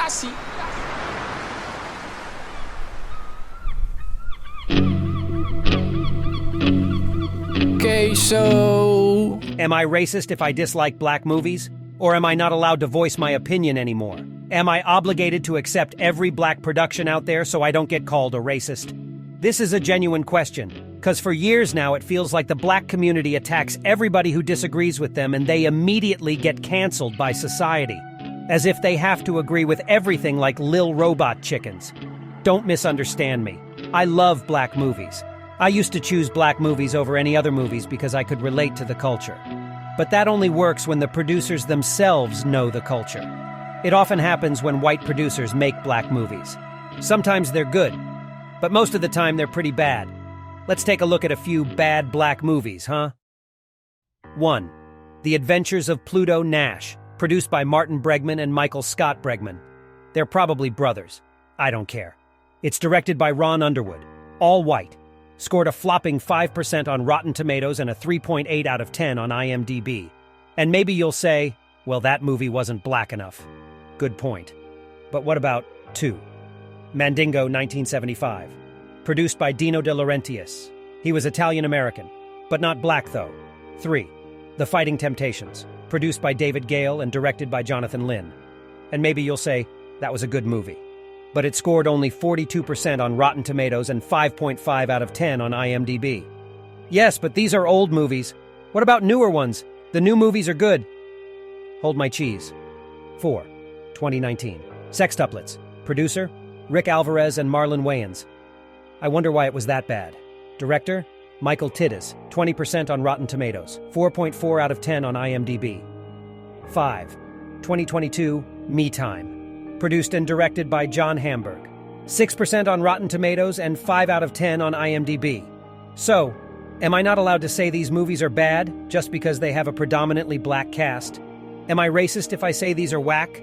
assim. Okay, so... Am I racist if I dislike black movies? Or am I not allowed to voice my opinion anymore? Am I obligated to accept every black production out there so I don't get called a racist? This is a genuine question, because for years now it feels like the black community attacks everybody who disagrees with them and they immediately get canceled by society, as if they have to agree with everything like Lil Robot chickens. Don't misunderstand me. I love black movies. I used to choose black movies over any other movies because I could relate to the culture. But that only works when the producers themselves know the culture. It often happens when white producers make black movies. Sometimes they're good, but most of the time they're pretty bad. Let's take a look at a few bad black movies, huh? 1. The Adventures of Pluto Nash, produced by Martin Bregman and Michael Scott Bregman. They're probably brothers. I don't care. It's directed by Ron Underwood. All white. Scored a flopping 5% on Rotten Tomatoes and a 3.8 out of 10 on IMDb. And maybe you'll say, well, that movie wasn't black enough. Good point. But what about 2? Mandingo 1975. Produced by Dino De Laurentiis. He was Italian-American, but not black though. 3. The Fighting Temptations. Produced by David Gale and directed by Jonathan Lynn. And maybe you'll say, that was a good movie. But it scored only 42% on Rotten Tomatoes and 5.5 out of 10 on IMDb. Yes, but these are old movies. What about newer ones? The new movies are good. Hold my cheese. 4. 2019. Sextuplets. Producer, Rick Alvarez and Marlon Wayans. I wonder why it was that bad. Director, Michael Titus. 20% on Rotten Tomatoes. 4.4 out of 10 on IMDb. 5. 2022. Me Time. Produced and directed by John Hamburg. 6% on Rotten Tomatoes and 5 out of 10 on IMDb. So, am I not allowed to say these movies are bad just because they have a predominantly black cast? Am I racist if I say these are whack?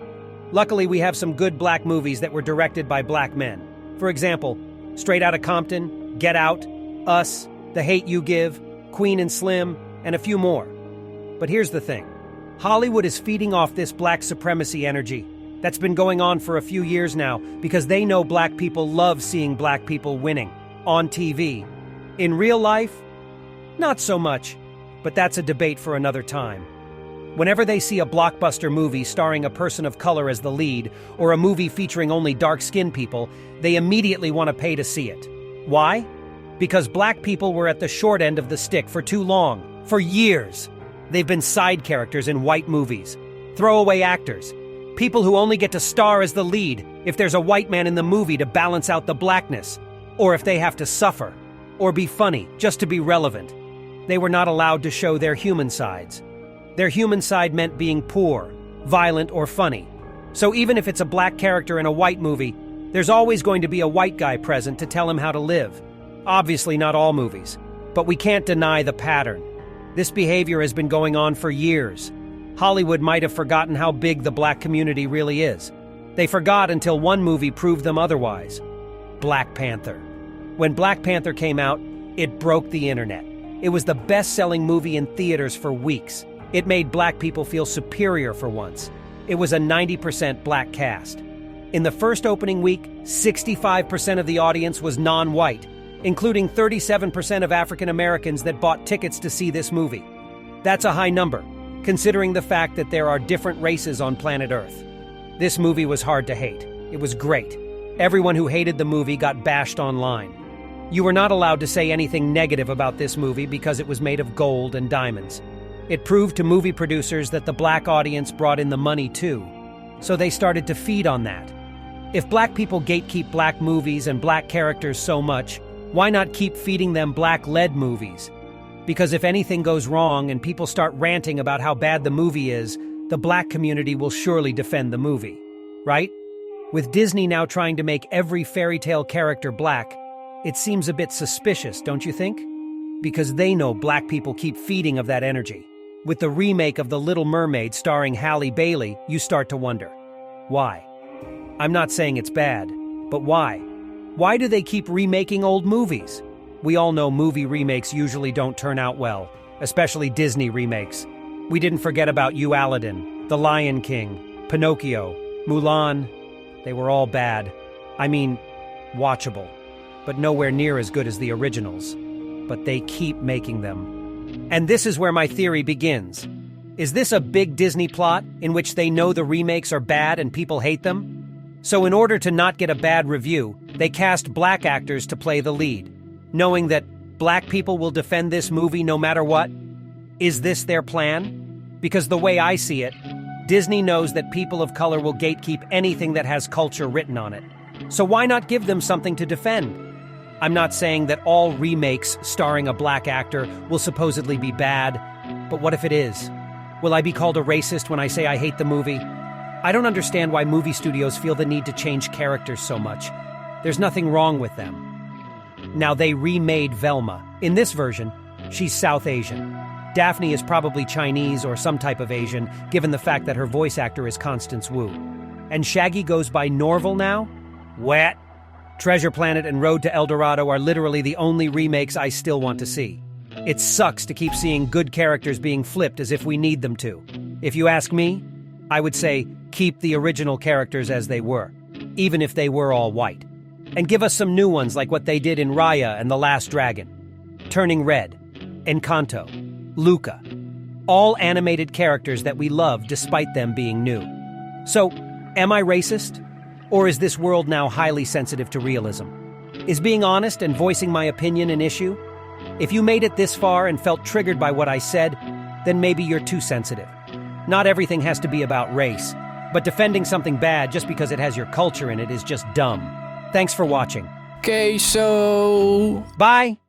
Luckily, we have some good black movies that were directed by black men. For example, Straight Outta Compton, Get Out, Us, The Hate U Give, Queen and Slim, and a few more. But here's the thing. Hollywood is feeding off this black supremacy energy that's been going on for a few years now because they know black people love seeing black people winning on TV. In real life, not so much, but that's a debate for another time. Whenever they see a blockbuster movie starring a person of color as the lead or a movie featuring only dark-skinned people, they immediately want to pay to see it. Why? Because black people were at the short end of the stick for too long, for years. They've been side characters in white movies, throwaway actors, people who only get to star as the lead if there's a white man in the movie to balance out the blackness, or if they have to suffer, or be funny just to be relevant. They were not allowed to show their human sides. Their human side meant being poor, violent, or funny. So even if it's a black character in a white movie, there's always going to be a white guy present to tell him how to live. Obviously not all movies, but we can't deny the pattern. This behavior has been going on for years. Hollywood might have forgotten how big the black community really is. They forgot until one movie proved them otherwise. Black Panther. When Black Panther came out, it broke the internet. It was the best-selling movie in theaters for weeks. It made black people feel superior for once. It was a 90% black cast. In the first opening week, 65% of the audience was non-white, including 37% of African Americans that bought tickets to see this movie. That's a high number, considering the fact that there are different races on planet Earth. This movie was hard to hate. It was great. Everyone who hated the movie got bashed online. You were not allowed to say anything negative about this movie because it was made of gold and diamonds. It proved to movie producers that the black audience brought in the money too, so they started to feed on that. If black people gatekeep black movies and black characters so much, why not keep feeding them black-led movies? Because if anything goes wrong and people start ranting about how bad the movie is, the black community will surely defend the movie, right? With Disney now trying to make every fairy tale character black, it seems a bit suspicious, don't you think? Because they know black people keep feeding of that energy. With the remake of The Little Mermaid starring Halle Bailey, you start to wonder, why? I'm not saying it's bad, but why? Why do they keep remaking old movies? We all know movie remakes usually don't turn out well, especially Disney remakes. We didn't forget about You, Aladdin, The Lion King, Pinocchio, Mulan. They were all bad. I mean, watchable, but nowhere near as good as the originals. But they keep making them. And this is where my theory begins. Is this a big Disney plot in which they know the remakes are bad and people hate them? So in order to not get a bad review, they cast black actors to play the lead, knowing that black people will defend this movie no matter what? Is this their plan? Because the way I see it, Disney knows that people of color will gatekeep anything that has culture written on it. So why not give them something to defend? I'm not saying that all remakes starring a black actor will supposedly be bad, but what if it is? Will I be called a racist when I say I hate the movie? I don't understand why movie studios feel the need to change characters so much. There's nothing wrong with them. Now, they remade Velma. In this version, she's South Asian. Daphne is probably Chinese or some type of Asian, given the fact that her voice actor is Constance Wu. And Shaggy goes by Norval now? What? Treasure Planet and Road to El Dorado are literally the only remakes I still want to see. It sucks to keep seeing good characters being flipped as if we need them to. If you ask me, I would say keep the original characters as they were, even if they were all white. And give us some new ones like what they did in Raya and The Last Dragon. Turning Red, Encanto, Luca. All animated characters that we love despite them being new. So, am I racist? Or is this world now highly sensitive to realism? Is being honest and voicing my opinion an issue? If you made it this far and felt triggered by what I said, then maybe you're too sensitive. Not everything has to be about race, but defending something bad just because it has your culture in it is just dumb. Thanks for watching. Queso. Bye!